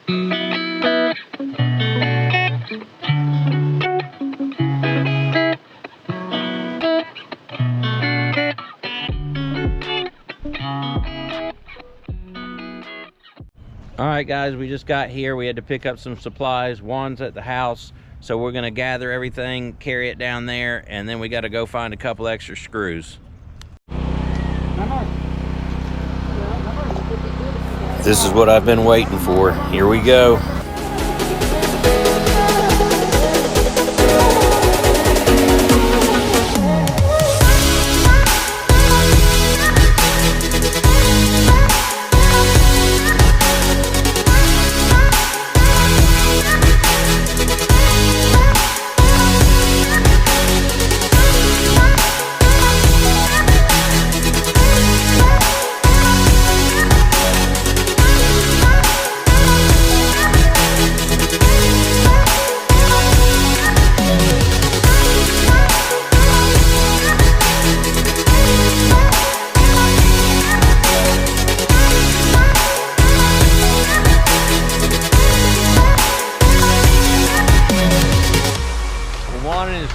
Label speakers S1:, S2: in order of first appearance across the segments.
S1: All right, guys, we just got here. We had to pick up some supplies. Juan's at the house, so we're gonna gather everything, carry it down there, and then we got to go find a couple extra screws. This is what I've been waiting for. Here we go.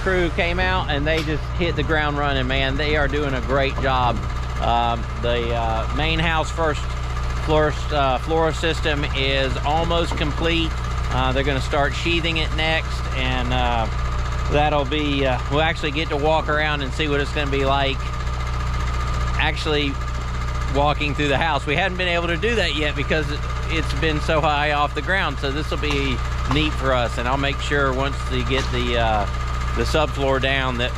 S1: Crew came out and they just hit the ground running, man. They are doing a great job. The main house first floor system is almost complete. They're going to start sheathing it next, and that'll be we'll actually get to walk around and see what it's going to be like actually walking through the house. We haven't been able to do that yet because it's been so high off the ground, so this will be neat for us. And I'll make sure once they get the subfloor down that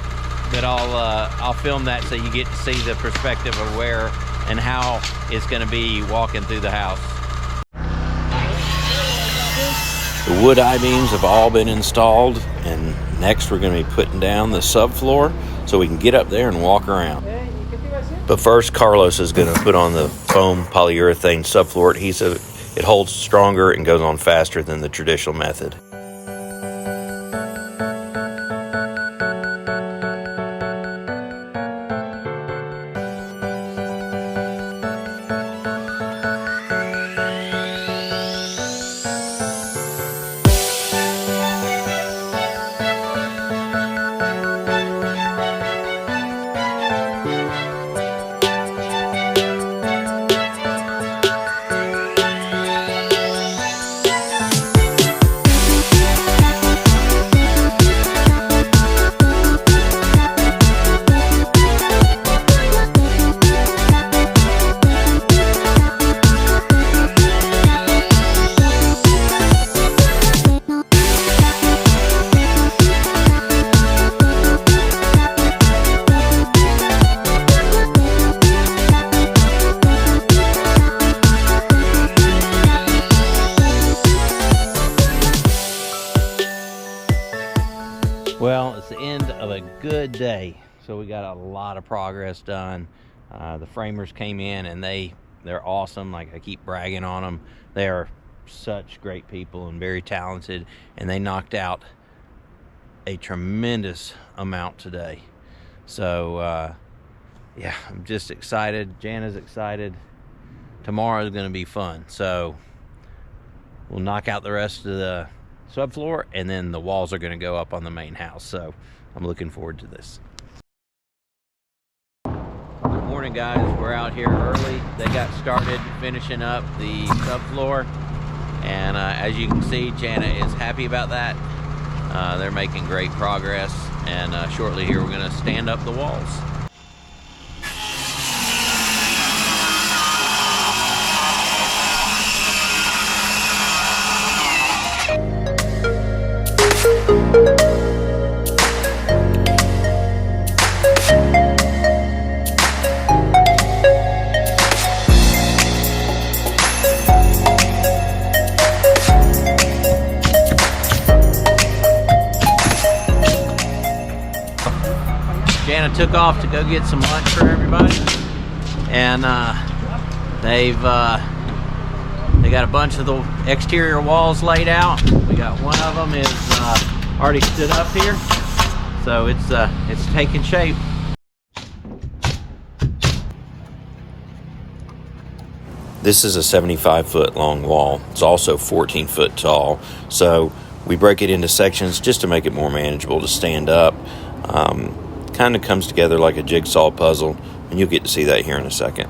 S1: I'll film that, so you get to see the perspective of where and how it's going to be walking through the house. The wood I-beams have all been installed, and next we're going to be putting down the subfloor so we can get up there and walk around. But first, Carlos is going to put on the foam polyurethane subfloor adhesive. It holds stronger and goes on faster than the traditional method. Well, it's the end of a good day, so we got a lot of progress done. The framers came in and they're awesome. Like, I keep bragging on them. They are such great people and very talented, and they knocked out a tremendous amount today. So yeah, I'm just excited. Jana's excited. Tomorrow is going to be fun. So we'll knock out the rest of the subfloor, and then the walls are going to go up on the main house. So I'm looking forward to this. Good morning, guys. We're out here early. They got started finishing up the subfloor, and as you can see, Jana is happy about that. They're making great progress, and shortly here we're going to stand up the walls. Jana took off to go get some lunch for everybody, and they got a bunch of the exterior walls laid out. We got one of them is already stood up here, so it's taking shape.
S2: This is a 75-foot long wall. It's also 14 foot tall. So we break it into sections just to make it more manageable to stand up. Kind of comes together like a jigsaw puzzle, and you'll get to see that here in a second.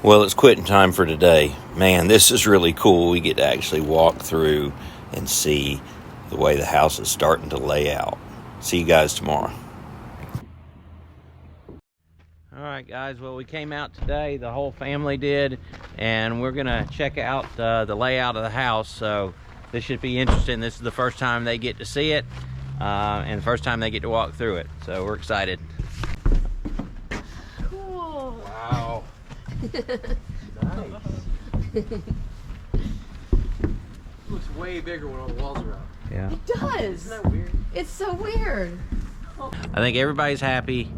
S2: Well, it's quitting time for today. Man, this is really cool. We get to actually walk through and see the way the house is starting to lay out. See you guys tomorrow.
S1: All right, guys. Well, we came out today. The whole family did, and we're gonna check out the layout of the house. So this should be interesting. This is the first time they get to see it, and the first time they get to walk through it. So we're excited.
S3: Cool.
S1: Wow. Nice.
S4: Looks way bigger when all the walls are out.
S1: Yeah.
S3: It does.
S4: Isn't that weird?
S3: It's so weird.
S1: I think everybody's happy.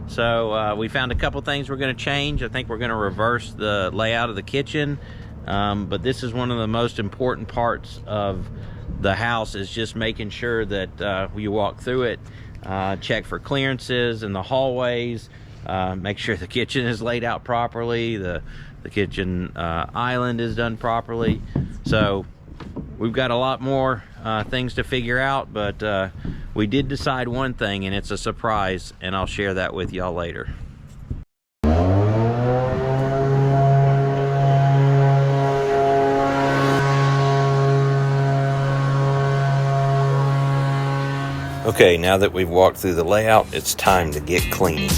S1: So we found a couple things we're going to change. I think we're going to reverse the layout of the kitchen. But this is one of the most important parts of the house, is just making sure that you walk through it, check for clearances in the hallways, make sure the kitchen is laid out properly, the kitchen island is done properly. So we've got a lot more things to figure out, but we did decide one thing, and it's a surprise, and I'll share that with y'all later.
S2: Okay, now that we've walked through the layout, it's time to get cleaning.